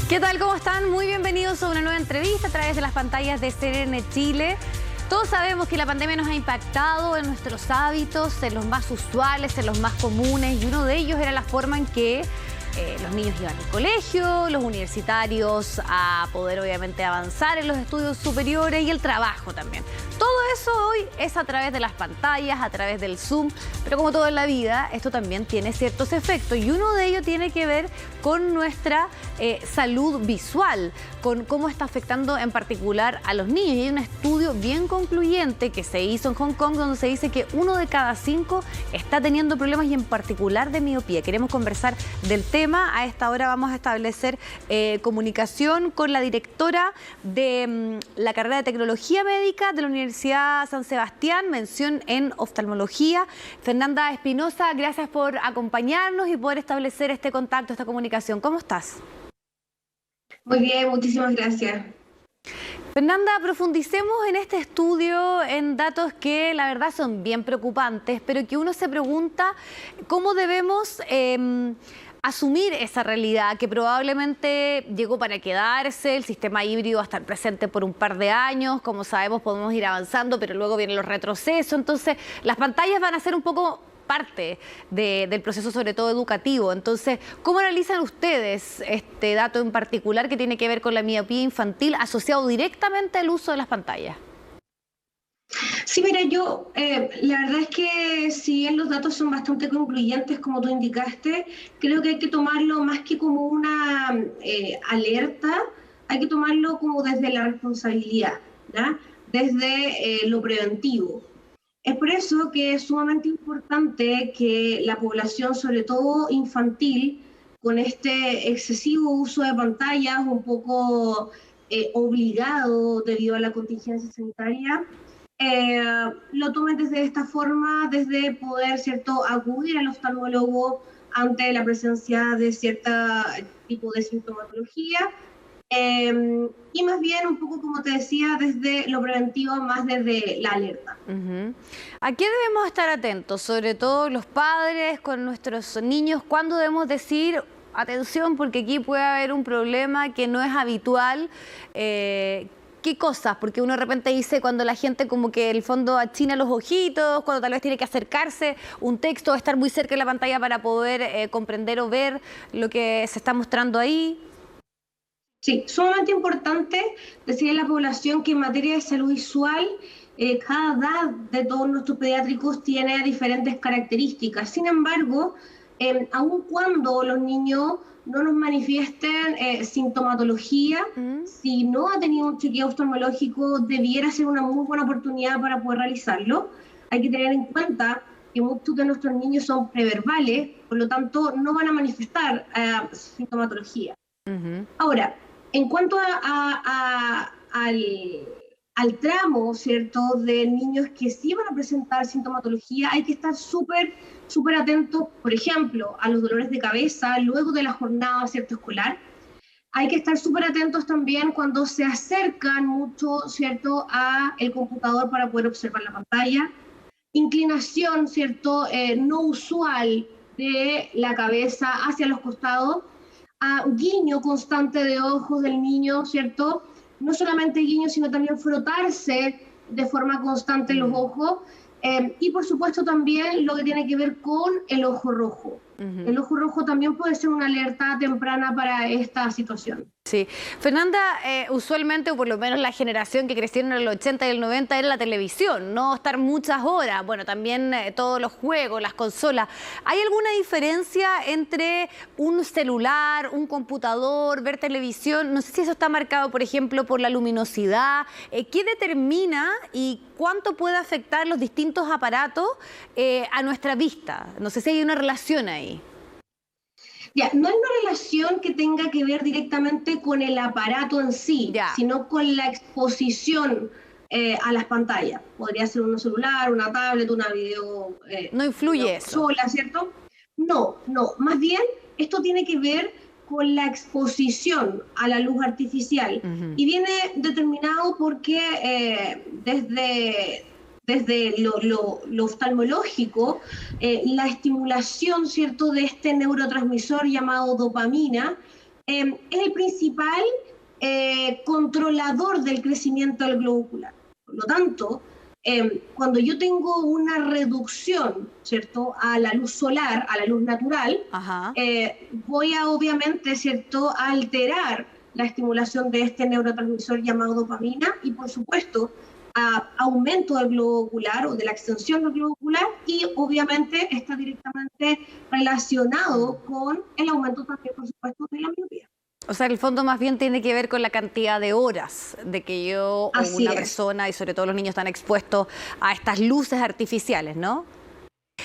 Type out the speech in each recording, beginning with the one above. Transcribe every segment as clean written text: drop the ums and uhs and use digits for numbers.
¿Qué tal? ¿Cómo están? Muy bienvenidos a una nueva entrevista a través de las pantallas de CNN Chile. Todos sabemos que la pandemia nos ha impactado en nuestros hábitos, en los más usuales, en los más comunes, y uno de ellos era la forma en que los niños iban al colegio, los universitarios a poder obviamente avanzar en los estudios superiores y el trabajo también. Todo eso hoy es a través de las pantallas, a través del Zoom, pero como todo en la vida, esto también tiene ciertos efectos y uno de ellos tiene que ver con nuestra salud visual, con cómo está afectando en particular a los niños. Y hay un estudio bien concluyente que se hizo en Hong Kong donde se dice que 1 de cada 5 está teniendo problemas y en particular de miopía. Queremos conversar del tema. A esta hora vamos a establecer comunicación con la directora de la carrera de Tecnología Médica de la Universidad San Sebastián, mención en oftalmología. Fernanda Espinosa, gracias por acompañarnos y poder establecer este contacto, esta comunicación. ¿Cómo estás? Muy bien, muchísimas gracias. Fernanda, profundicemos en este estudio, en datos que la verdad son bien preocupantes, pero que uno se pregunta cómo debemos asumir esa realidad que probablemente llegó para quedarse. El sistema híbrido va a estar presente por un par de años, como sabemos podemos ir avanzando, pero luego vienen los retrocesos, entonces las pantallas van a ser un poco parte del proceso, sobre todo educativo. Entonces, ¿cómo analizan ustedes este dato en particular que tiene que ver con la miopía infantil asociado directamente al uso de las pantallas? Sí, mira, la verdad es que si bien los datos son bastante concluyentes, como tú indicaste, creo que hay que tomarlo más que como una alerta, hay que tomarlo como desde la responsabilidad, ¿ya? Desde lo preventivo. Es por eso que es sumamente importante que la población, sobre todo infantil, con este excesivo uso de pantallas, un poco obligado debido a la contingencia sanitaria, lo tomen desde esta forma, desde poder, ¿cierto?, acudir al oftalmólogo ante la presencia de cierto tipo de sintomatología. Y más bien, un poco como te decía, desde lo preventivo, más desde la alerta. ¿A qué debemos estar atentos? Sobre todo los padres con nuestros niños, ¿cuándo debemos decir atención porque aquí puede haber un problema que no es habitual? ¿Qué cosas? Porque uno de repente dice cuando la gente como que en el fondo achina los ojitos, cuando tal vez tiene que acercarse un texto o estar muy cerca de la pantalla para poder comprender o ver lo que se está mostrando ahí. Sí, sumamente importante decirle a la población que en materia de salud visual, cada edad de todos nuestros pediátricos tiene diferentes características. Sin embargo, aun cuando los niños no nos manifiesten sintomatología, si no ha tenido un chequeo oftalmológico, debiera ser una muy buena oportunidad para poder realizarlo. Hay que tener en cuenta que muchos de nuestros niños son preverbales, por lo tanto no van a manifestar sintomatología. Ahora, en cuanto al tramo, ¿cierto?, de niños que sí van a presentar sintomatología, hay que estar súper atentos, por ejemplo, a los dolores de cabeza luego de la jornada, ¿cierto?, escolar. Hay que estar súper atentos también cuando se acercan mucho, ¿cierto?, a el computador para poder observar la pantalla. Inclinación, ¿cierto?, no usual de la cabeza hacia los costados. Guiño constante de ojos del niño, ¿cierto? No solamente guiño, sino también frotarse de forma constante los ojos. Y por supuesto también lo que tiene que ver con el ojo rojo. El ojo rojo también puede ser una alerta temprana para esta situación. Sí. Fernanda, usualmente, o por lo menos la generación que crecieron en el 80 y el 90 era la televisión, no estar muchas horas, bueno, también todos los juegos, las consolas. ¿Hay alguna diferencia entre un celular, un computador, ver televisión? No sé si eso está marcado, por ejemplo, por la luminosidad. ¿Qué determina y cuánto puede afectar los distintos aparatos a nuestra vista? No sé si hay una relación ahí. Ya, no hay una relación que tenga que ver directamente con el aparato en sí, sino con la exposición a las pantallas. Podría ser un celular, una tablet, una video... no influye eso. Sola, ¿cierto? No, más bien esto tiene que ver con la exposición a la luz artificial y viene determinado porque desde lo oftalmológico, la estimulación, ¿cierto?, de este neurotransmisor llamado dopamina es el principal controlador del crecimiento del globo ocular. Por lo tanto, cuando yo tengo una reducción, ¿cierto?, a la luz solar, a la luz natural, voy a obviamente, ¿cierto?, alterar la estimulación de este neurotransmisor llamado dopamina y, por supuesto, aumento del globo ocular o de la extensión del globo ocular, y obviamente está directamente relacionado con el aumento también, por supuesto, de la miopía. O sea, el fondo más bien tiene que ver con la cantidad de horas de que yo o una persona, y sobre todo los niños, están expuestos a estas luces artificiales, ¿no?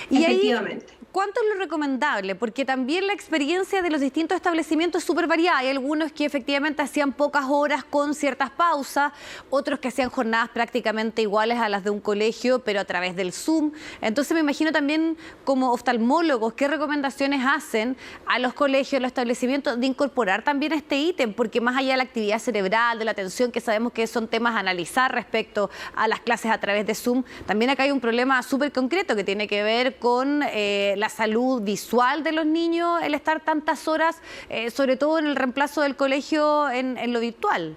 Y efectivamente. Ahí, ¿cuánto es lo recomendable? Porque también la experiencia de los distintos establecimientos es súper variada. Hay algunos que efectivamente hacían pocas horas con ciertas pausas, otros que hacían jornadas prácticamente iguales a las de un colegio, pero a través del Zoom. Entonces me imagino también, como oftalmólogos, ¿qué recomendaciones hacen a los colegios, a los establecimientos, de incorporar también este ítem? Porque más allá de la actividad cerebral, de la atención, que sabemos que son temas a analizar respecto a las clases a través de Zoom, también acá hay un problema súper concreto que tiene que ver con la salud visual de los niños, el estar tantas horas, sobre todo en el reemplazo del colegio en lo virtual.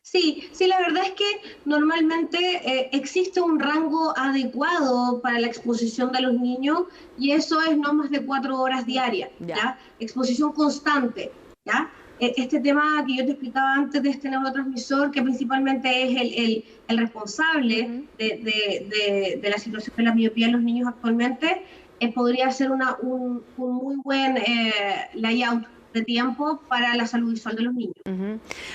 Sí, la verdad es que normalmente existe un rango adecuado para la exposición de los niños, y eso es no más de 4 horas diarias, ¿ya? Exposición constante, ¿ya? Este tema que yo te explicaba antes de este neurotransmisor, que principalmente es el responsable de la situación de la miopía en los niños actualmente, podría ser un muy buen layout de tiempo para la salud visual de los niños.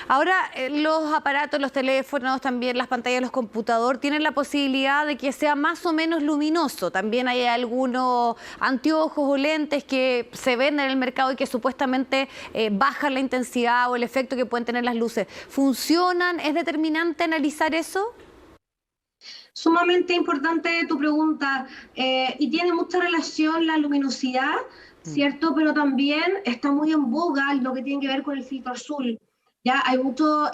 Ahora, los aparatos, los teléfonos, también las pantallas de los computadores, tienen la posibilidad de que sea más o menos luminoso. También hay algunos anteojos o lentes que se venden en el mercado y que supuestamente bajan la intensidad o el efecto que pueden tener las luces. ¿Funcionan? ¿Es determinante analizar eso? Sumamente importante tu pregunta, y tiene mucha relación la luminosidad, ¿cierto? Pero también está muy en boga lo que tiene que ver con el filtro azul. Ya hay muchos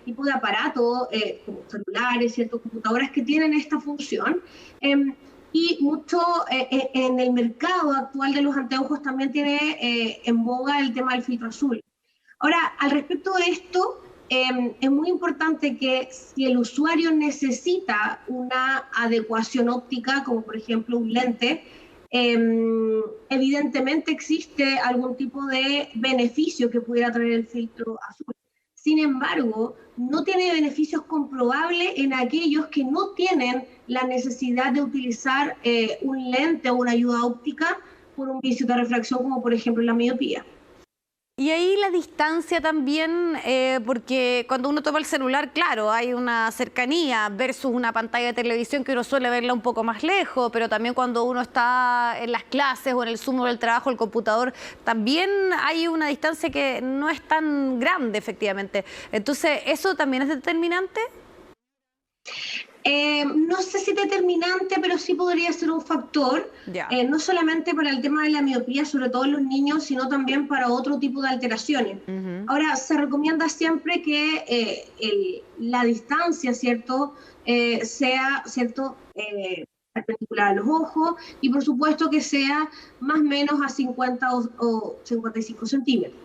tipos de aparatos, como celulares, ¿cierto?, computadoras que tienen esta función, y mucho en el mercado actual de los anteojos también tiene en boga el tema del filtro azul. Ahora, al respecto de esto, es muy importante que si el usuario necesita una adecuación óptica, como por ejemplo un lente, evidentemente existe algún tipo de beneficio que pudiera traer el filtro azul. Sin embargo, no tiene beneficios comprobables en aquellos que no tienen la necesidad de utilizar un lente o una ayuda óptica por un vicio de refracción, como por ejemplo la miopía. Y ahí la distancia también, porque cuando uno toma el celular, claro, hay una cercanía versus una pantalla de televisión que uno suele verla un poco más lejos, pero también cuando uno está en las clases o en el Zoom o el trabajo, el computador, también hay una distancia que no es tan grande, efectivamente. Entonces, ¿eso también es determinante? No sé si determinante, pero sí podría ser un factor, no solamente para el tema de la miopía, sobre todo en los niños, sino también para otro tipo de alteraciones. Ahora, se recomienda siempre que la distancia, ¿cierto?, sea, ¿cierto?, perpendicular a los ojos, y por supuesto que sea más o menos a 50 o 55 centímetros.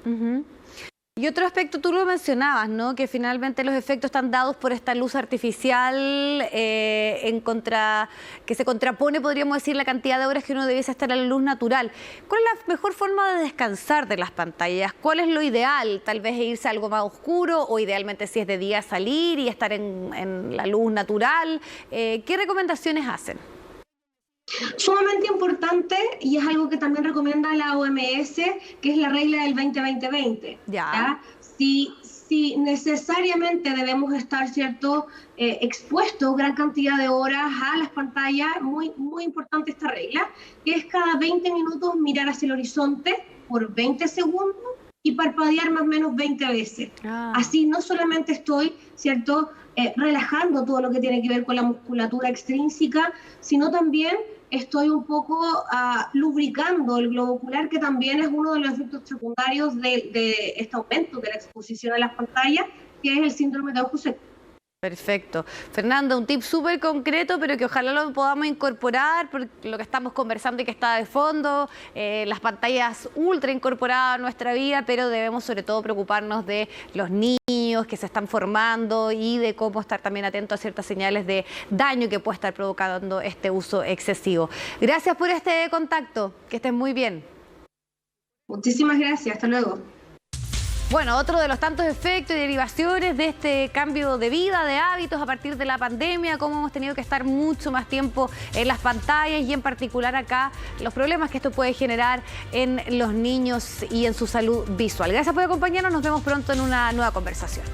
Y otro aspecto, tú lo mencionabas, ¿no?, que finalmente los efectos están dados por esta luz artificial que se contrapone, podríamos decir, la cantidad de horas que uno debiese estar en la luz natural. ¿Cuál es la mejor forma de descansar de las pantallas? ¿Cuál es lo ideal? Tal vez irse a algo más oscuro, o idealmente si es de día salir y estar en la luz natural. ¿Qué recomendaciones hacen? Sumamente importante, y es algo que también recomienda la OMS, que es la regla del 20-20-20. ¿Ya? Si necesariamente debemos estar, ¿cierto?, expuestos gran cantidad de horas a las pantallas, muy importante esta regla, que es cada 20 minutos mirar hacia el horizonte por 20 segundos y parpadear más o menos 20 veces. Así no solamente estoy, ¿cierto?, relajando todo lo que tiene que ver con la musculatura extrínseca, sino también estoy un poco lubricando el globo ocular, que también es uno de los efectos secundarios de este aumento de la exposición a las pantallas, que es el síndrome de ojo seco. Perfecto. Fernanda, un tip súper concreto, pero que ojalá lo podamos incorporar, por lo que estamos conversando y que está de fondo, las pantallas ultra incorporadas a nuestra vida, pero debemos sobre todo preocuparnos de los niños que se están formando y de cómo estar también atentos a ciertas señales de daño que puede estar provocando este uso excesivo. Gracias por este contacto, que estén muy bien. Muchísimas gracias, hasta luego. Bueno, otro de los tantos efectos y derivaciones de este cambio de vida, de hábitos a partir de la pandemia, cómo hemos tenido que estar mucho más tiempo en las pantallas y en particular acá los problemas que esto puede generar en los niños y en su salud visual. Gracias por acompañarnos, nos vemos pronto en una nueva conversación.